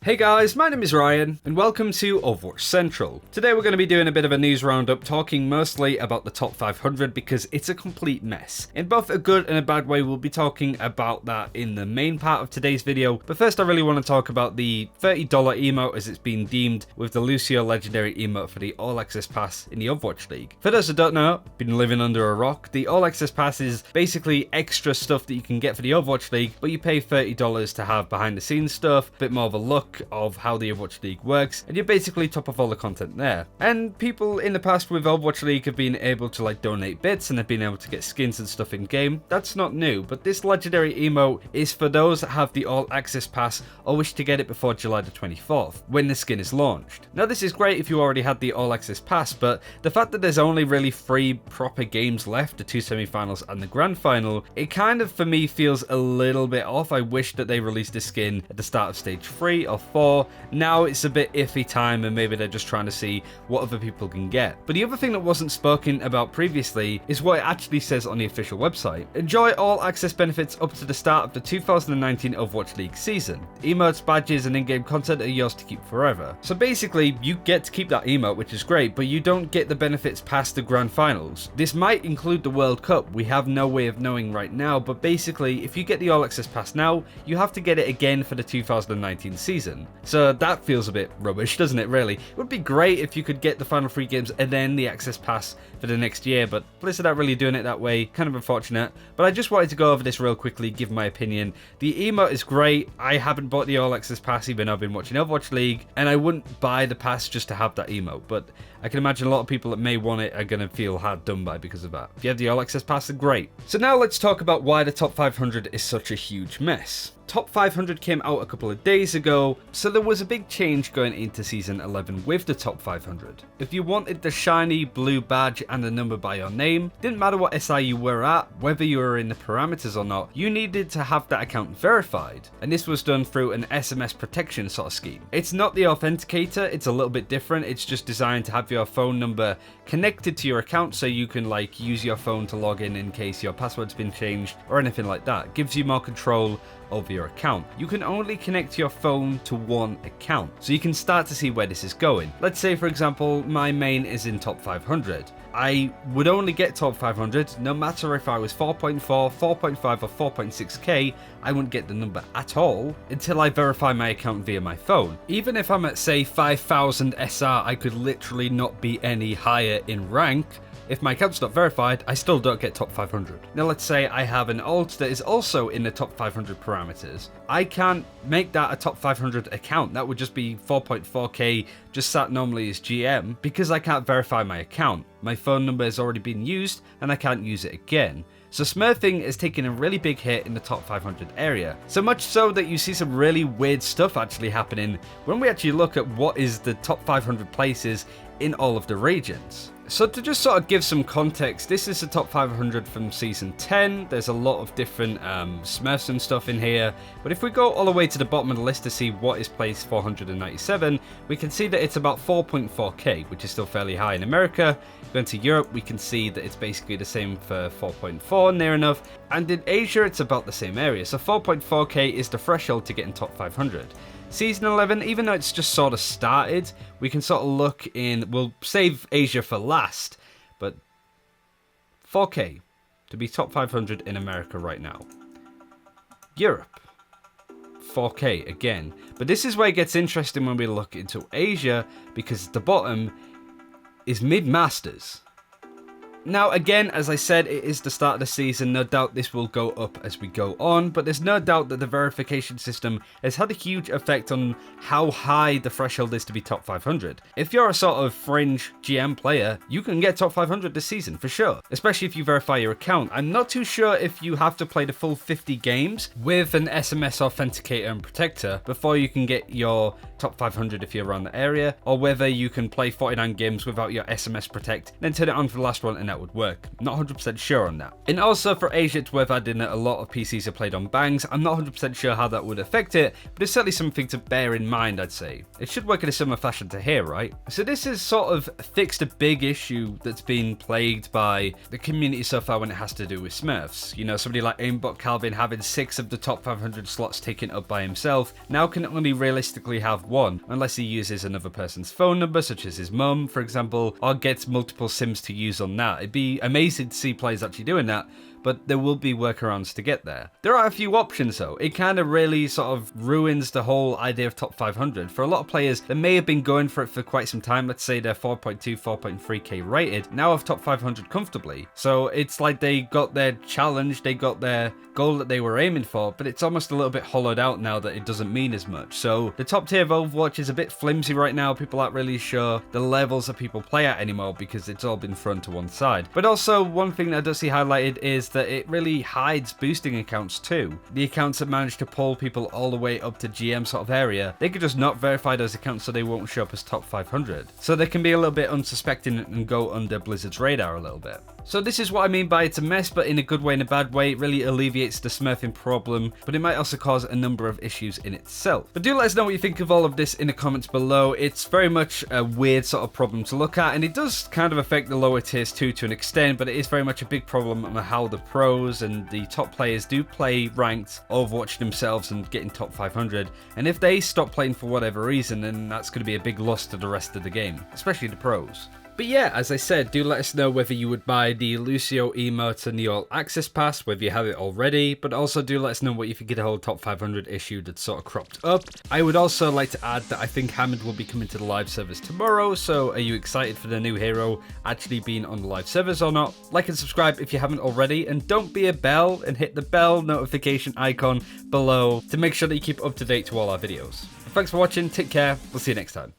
Hey guys, my name is Ryan, and welcome to Overwatch Central. Today we're going to be doing a bit of a news roundup, talking mostly about the top 500 because it's a complete mess. In both a good and a bad way, we'll be talking about that in the main part of today's video, but first I really want to talk about the $30 emote as it's been deemed with the Lucio Legendary emote for the All Access Pass in the Overwatch League. For those who don't know, been living under a rock, the All Access Pass is basically extra stuff that you can get for the Overwatch League, but you pay $30 to have behind the scenes stuff, a bit more of a look of how the Overwatch League works, and you're basically top of all the content there. And people in the past with Overwatch League have been able to donate bits and have been able to get skins and stuff in game. That's not new, but this legendary emote is for those that have the All Access Pass or wish to get it before July the 24th, when the skin is launched. Now this is great if you already had the All Access Pass, but the fact that there's only really 3 proper games left, the 2 semi-finals and the grand final, it kind of for me feels a little bit off. I wish that they released the skin at the start of stage 3 or 4. Now it's a bit iffy time and maybe they're just trying to see what other people can get. But the other thing that wasn't spoken about previously is what it actually says on the official website. Enjoy all access benefits up to the start of the 2019 Overwatch League season. Emotes, badges and in-game content are yours to keep forever. So basically you get to keep that emote, which is great, but you don't get the benefits past the grand finals. This might include the World Cup. We have no way of knowing right now, but basically if you get the All Access Pass now, you have to get it again for the 2019 season. So that feels a bit rubbish, doesn't it, really? It would be great if you could get the final 3 games and then the Access Pass for the next year, but Blizzard aren't really doing it that way. Kind of unfortunate. But I just wanted to go over this real quickly, give my opinion. The emote is great. I haven't bought the All Access Pass even though I've been watching Overwatch League, and I wouldn't buy the pass just to have that emote, but I can imagine a lot of people that may want it are going to feel hard done by because of that. If you have the All Access Pass, then great. So now let's talk about why the top 500 is such a huge mess. Top 500 came out a couple of days ago, so there was a big change going into Season 11 with the top 500. If you wanted the shiny blue badge and a number by your name, didn't matter what SI you were at, whether you were in the parameters or not, you needed to have that account verified. And this was done through an SMS protection sort of scheme. It's not the authenticator, it's a little bit different, it's just designed to have your phone number connected to your account so you can use your phone to log in case your password's been changed or anything like that. It gives you more control over your account. You can only connect your phone to one account, so you can start to see where this is going. Let's say for example my main is in top 500. I would only get top 500 no matter if I was 4.4, 4.5 or 4.6k. I wouldn't get the number at all until I verify my account via my phone. Even if I'm at say 5000 SR, I could literally not be any higher in rank. If my account's not verified, I still don't get top 500. Now let's say I have an alt that is also in the top 500 parameters. I can't make that a top 500 account. That would just be 4.4k just sat normally as GM because I can't verify my account. My phone number has already been used and I can't use it again. So smurfing is taking a really big hit in the top 500 area. So much so that you see some really weird stuff actually happening when we actually look at what is the top 500 places in all of the regions. So to just sort of give some context, this is the top 500 from Season 10. There's a lot of different smurfs and stuff in here. But if we go all the way to the bottom of the list to see what is place 497, we can see that it's about 4.4k, which is still fairly high in America. Going to Europe, we can see that it's basically the same for 4.4, near enough. And in Asia, it's about the same area. So 4.4k is the threshold to get in top 500. Season 11, even though it's just sort of started, we can sort of look in, we'll save Asia for last, but 4k to be top 500 in America right now. Europe, 4k again. But this is where it gets interesting when we look into Asia, because at the bottom is mid-masters. Now again, as I said, it is the start of the season. No doubt this will go up as we go on, but there's no doubt that the verification system has had a huge effect on how high the threshold is to be top 500. If you're a sort of fringe GM player, you can get top 500 this season for sure, especially if you verify your account. I'm not too sure if you have to play the full 50 games with an SMS authenticator and protector before you can get your top 500 if you're around the area, or whether you can play 49 games without your SMS protect, then turn it on for the last one and and that would work. Not 100% sure on that. And also for Asia, it's worth adding that a lot of PCs are played on bangs. I'm not 100% sure how that would affect it, but it's certainly something to bear in mind, I'd say. It should work in a similar fashion to here, right? So this has sort of fixed a big issue that's been plagued by the community so far when it has to do with Smurfs. You know, somebody like Aimbot Calvin having 6 of the top 500 slots taken up by himself now can only realistically have 1, unless he uses another person's phone number, such as his mum, for example, or gets multiple sims to use on that. It'd be amazing to see players actually doing that, but there will be workarounds to get there. There are a few options though. It kind of really sort of ruins the whole idea of top 500. For a lot of players that may have been going for it for quite some time, let's say they're 4.2, 4.3k rated, now have top 500 comfortably. So it's like they got their challenge, they got their goal that they were aiming for, but it's almost a little bit hollowed out now that it doesn't mean as much. So the top tier of Overwatch is a bit flimsy right now. People aren't really sure the levels that people play at anymore because it's all been thrown to one side. But also one thing that I don't see highlighted is that it really hides boosting accounts too. The accounts that manage to pull people all the way up to GM sort of area, they could just not verify those accounts so they won't show up as top 500. So they can be a little bit unsuspecting and go under Blizzard's radar a little bit. So this is what I mean by it's a mess, but in a good way and a bad way. It really alleviates the smurfing problem, but it might also cause a number of issues in itself. But do let us know what you think of all of this in the comments below. It's very much a weird sort of problem to look at, and it does kind of affect the lower tiers too to an extent, but it is very much a big problem on how the pros and the top players do play ranked Overwatch themselves and get in top 500. And if they stop playing for whatever reason, then that's going to be a big loss to the rest of the game, especially the pros. But yeah, as I said, do let us know whether you would buy the Lucio emote and the All Access Pass, whether you have it already, but also do let us know what you think of the whole top 500 issue that's sort of cropped up. I would also like to add that I think Hammond will be coming to the live servers tomorrow, so are you excited for the new hero actually being on the live servers or not? Like and subscribe if you haven't already, and don't be a bell and hit the bell notification icon below to make sure that you keep up to date to all our videos. Thanks for watching, take care, we'll see you next time.